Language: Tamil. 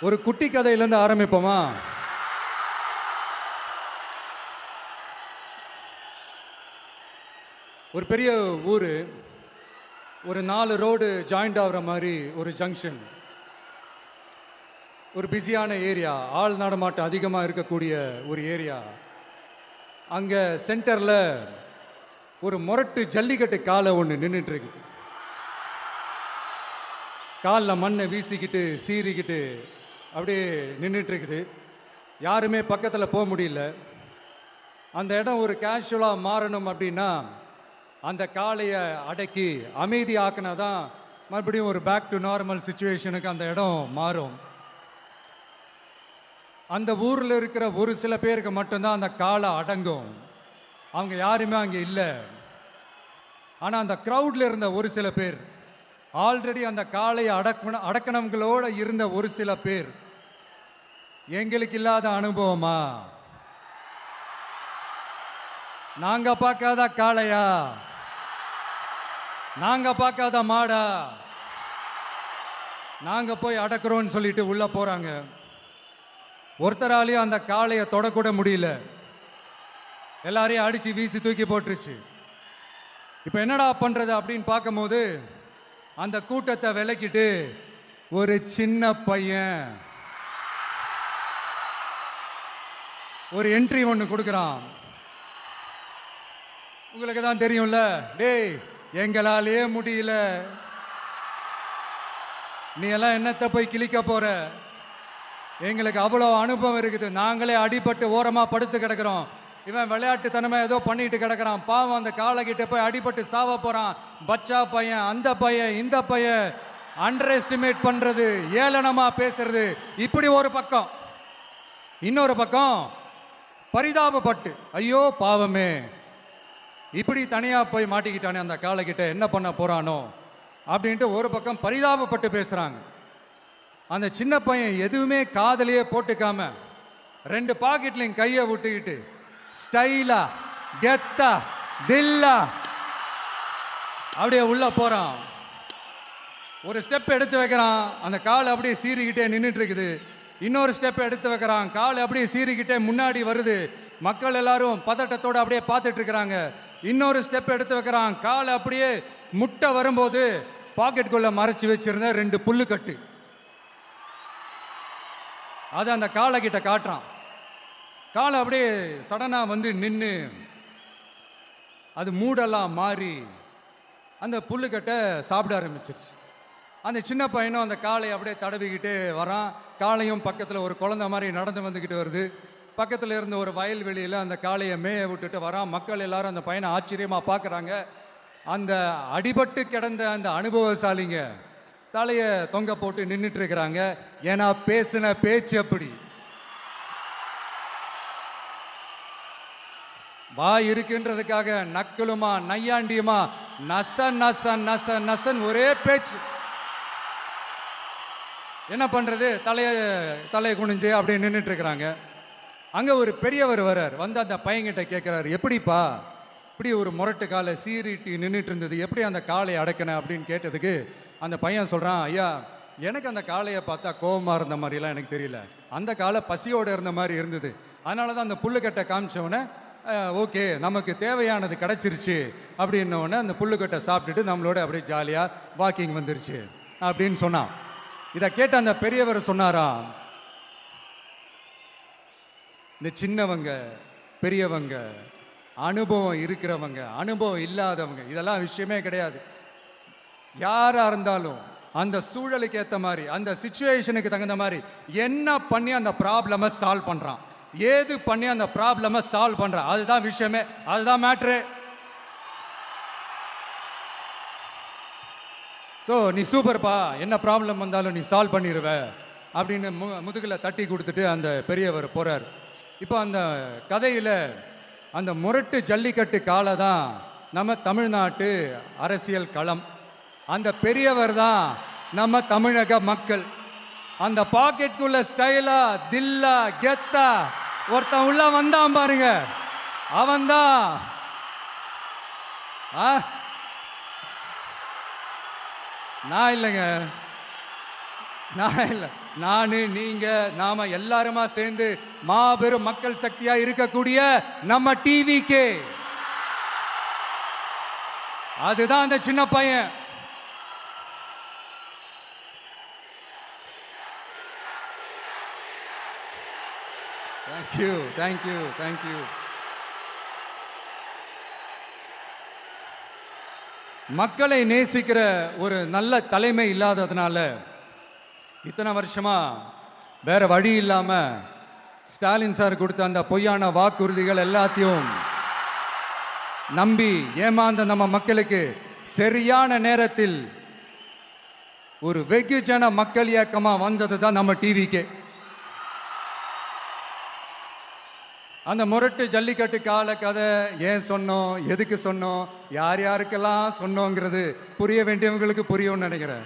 ஒரு குட்டி கதையிலேருந்து ஆரம்பிப்போமா? ஒரு பெரிய ஊர், ஒரு 4 ரோடு ஜாயிண்ட் ஆகிற மாதிரி ஒரு ஜங்ஷன், ஒரு பிஸியான ஏரியா, ஆள் நடமாட்டம் அதிகமாக இருக்கக்கூடிய ஒரு ஏரியா. அங்கே சென்டரில் ஒரு முரட்டு ஜல்லிக்கட்டு காலை ஒன்று நின்றுட்டு இருக்குது. காலில் மண்ணை வீசிக்கிட்டு சீறிக்கிட்டு அப்படியே நின்றுட்டு இருக்குது. யாருமே பக்கத்தில் போக முடியல. அந்த இடம் ஒரு கேஷுவலாக மாறணும் அப்படின்னா அந்த காளையை அடக்கி அமைதி ஆக்கினா தான் மறுபடியும் ஒரு பேக் டு நார்மல் சுச்சுவேஷனுக்கு அந்த இடம் மாறும். அந்த ஊரில் இருக்கிற ஒரு சில பேருக்கு மட்டும்தான் அந்த காளை அடங்கும். அவங்க யாருமே அங்கே இல்லை. ஆனால் அந்த க்ரௌடில் இருந்த ஒரு சில பேர், ஆல்ரெடி அந்த காளையை அடக்கணங்களோடு இருந்த ஒரு சில பேர், எங்களுக்கு இல்லாத அனுபவமா? நாங்க பார்க்காத காளையா? நாங்க பார்க்காத மாடா? நாங்க போய் அடக்குறோம்னு சொல்லிட்டு உள்ள போறாங்க. ஒருத்தராலையும் அந்த காளையை தொடக்கூட முடியல. எல்லாரையும் அடிச்சு வீசி தூக்கி போட்டுருச்சு. இப்ப என்னடா பண்றது அப்படின்னு பார்க்கும்போது அந்த கூட்டத்தை விலக்கிட்டு ஒரு சின்ன பையன் ஒரு என்ட்ரி ஒன்று கொடுக்குறான். உங்களுக்கு தான் தெரியும்ல, டேய் எங்களாலேயே முடியல, நீ எல்லாம் என்னத்தை போய் கிழிக்க போற? எங்களுக்கு அவ்வளோ அனுபவம் இருக்குது, நாங்களே அடிபட்டு ஓரமா படுத்து கிடக்கிறோம். இவன் விளையாட்டுத்தனமா ஏதோ பண்ணிட்டு கிடக்கிறான், பாவம் அந்த காலை கிட்ட போய் அடிபட்டு சாவ போறான். பச்சா பையன், அந்த பையன், இந்த பையன், அண்டர் எஸ்டிமேட் பண்றது, ஏளனமா பேசுறது, இப்படி ஒரு பக்கம். இன்னொரு பக்கம் பரிதாபப்பட்டு, ஐயோ பாவமே, இப்படி தனியா போய் மாட்டிக்கிட்டானே அந்த காலை கிட்ட, என்ன பண்ண போறானோ அப்படின்ட்டு ஒரு பக்கம் பரிதாபப்பட்டு பேசுறாங்க. அந்த சின்ன பையன் எதுவுமே காதலையே போட்டுக்காம 2 பாக்கெட்லையும் கையை விட்டுக்கிட்டு ஸ்டைலா கெத்தா தில்லா அப்படியே உள்ள போறான். ஒரு ஸ்டெப் எடுத்து வைக்கிறான், அந்த கால் அப்படியே சீறிக்கிட்டே நின்றுட்டு இருக்குது. இன்னொரு ஸ்டெப் எடுத்து வைக்கிறான், கால் அப்படியே சீறிக்கிட்டே முன்னாடி வருது. மக்கள் எல்லாரும் பதட்டத்தோட அப்படியே பார்த்துட்டு இருக்கிறாங்க. இன்னொரு ஸ்டெப் எடுத்து வைக்கிறான், கால் அப்படியே முட்டை வரும்போது பாக்கெட்டுக்குள்ள மறைச்சு வச்சிருந்த 2 புல்லுக்கட்டு அதை அந்த காலை கிட்ட காட்டுறான். காலை அப்படியே சடனா வந்து நின்று அது மூடெல்லாம் மாறி அந்த புல்லுக்கட்டை சாப்பிட ஆரம்பிச்சிருச்சு. அந்த சின்ன பையனும் அந்த காளையை அப்படியே தடவிக்கிட்டு வரான். காளையும் பக்கத்தில் ஒரு குழந்தை மாதிரி நடந்து வந்துக்கிட்டு வருது. பக்கத்தில் இருந்த ஒரு வயல்வெளியில் அந்த காளையை மேய விட்டுட்டு வரான். மக்கள் எல்லாரும் அந்த பையனை ஆச்சரியமாக பார்க்குறாங்க. அந்த அடிபட்டு கிடந்த அந்த அனுபவசாலிங்க தலையை தொங்க போட்டு நின்றுட்டு இருக்கிறாங்க. ஏன்னா பேசின பேச்சு அப்படி. வாய் இருக்குன்றதுக்காக நக்கலுமா நையாண்டியுமா நச நச நச நசன் ஒரே பேச்சு. என்ன பண்றது, தலையை குனிஞ்சு அப்படியே நின்றுட்டு இருக்கிறாங்க. அங்க ஒரு பெரியவர் வரார். வந்து அந்த பையன்கிட்ட கேட்கிறாரு, எப்படிப்பா இப்படி ஒரு முரட்டு காலை சீறிட்டு நின்றுட்டு இருந்தது, எப்படி அந்த காளையை அடக்கின அப்படின்னு கேட்டதுக்கு அந்த பையன் சொல்றான், ஐயா எனக்கு அந்த காளையை பார்த்தா கோபமா இருந்த மாதிரிலாம் எனக்கு தெரியல, அந்த காலை பசியோடு இருந்த மாதிரி இருந்தது. அதனால தான் அந்த புல்லுக்கட்டை காமிச்சவொடனே ஓகே நமக்கு தேவையானது கிடச்சிருச்சு அப்படின்னோடனே அந்த புல்லுக்கட்டை சாப்பிட்டுட்டு நம்மளோட அப்படியே ஜாலியாக வாக்கிங் வந்துருச்சு அப்படின்னு சொன்னான். இதை கேட்ட அந்த பெரியவர் சொன்னாரா, இந்த சின்னவங்க பெரியவங்க, அனுபவம் இருக்கிறவங்க அனுபவம் இல்லாதவங்க இதெல்லாம் விஷயமே கிடையாது. யாரா இருந்தாலும் அந்த சூழலுக்கு ஏற்ற மாதிரி, அந்த சிச்சுவேஷனுக்கு தகுந்த மாதிரி என்ன பண்ணி அந்த ப்ராப்ளமை சால்வ் பண்றான், ஏது பண்ணி அந்த ப்ராப்ளமை சால்வ் பண்றான், அதுதான் விஷயமே, அதுதான் மேட்ரு. ஸோ நீ சூப்பர்ப்பா, என்ன ப்ராப்ளம் வந்தாலும் நீ சால்வ் பண்ணிடுவ அப்படின்னு முதுகில் தட்டி கொடுத்துட்டு அந்த பெரியவர் போறார். இப்போ அந்த கதையில் அந்த முரட்டு ஜல்லிக்கட்டு காலை தான் நம்ம தமிழ்நாட்டு அரசியல் களம். அந்த பெரியவர் தான் நம்ம தமிழக மக்கள். அந்த பாக்கெட்டுக்குள்ள ஸ்டைலா தில்லா கெத்தா ஒருத்தன் உள்ள வந்தான் பாருங்க, அவன்தான் நான் இல்லைங்க, நான் இல்ல, நானு நீங்க நாம எல்லாருமா சேர்ந்து மாபெரும் மக்கள் சக்தியா இருக்கக்கூடிய நம்ம டிவிகே, அதுதான் அந்த சின்ன பையன். Thank you thank you thank you. மக்களை நேசிக்கிற ஒரு நல்ல தலைமை இல்லாததுனால இத்தனை வருஷமா வேற வழி இல்லாம ஸ்டாலின் சார் கொடுத்த அந்த பொய்யான வாக்குறுதிகள் எல்லாத்தையும் நம்பி ஏமாந்த நம்ம மக்களுக்கு சரியான நேரத்தில் ஒரு வெகுஜன மக்கள் இயக்கமா வந்தது தான் நம்ம டிவிக்கு. அந்த முரட்டு ஜல்லிக்கட்டு கால கதை ஏன் சொன்னோம், எதுக்கு சொன்னோம், யார் யாருக்கெல்லாம் சொன்னோங்கிறது புரிய வேண்டியவங்களுக்கு புரியும்னு நினைக்கிறேன்.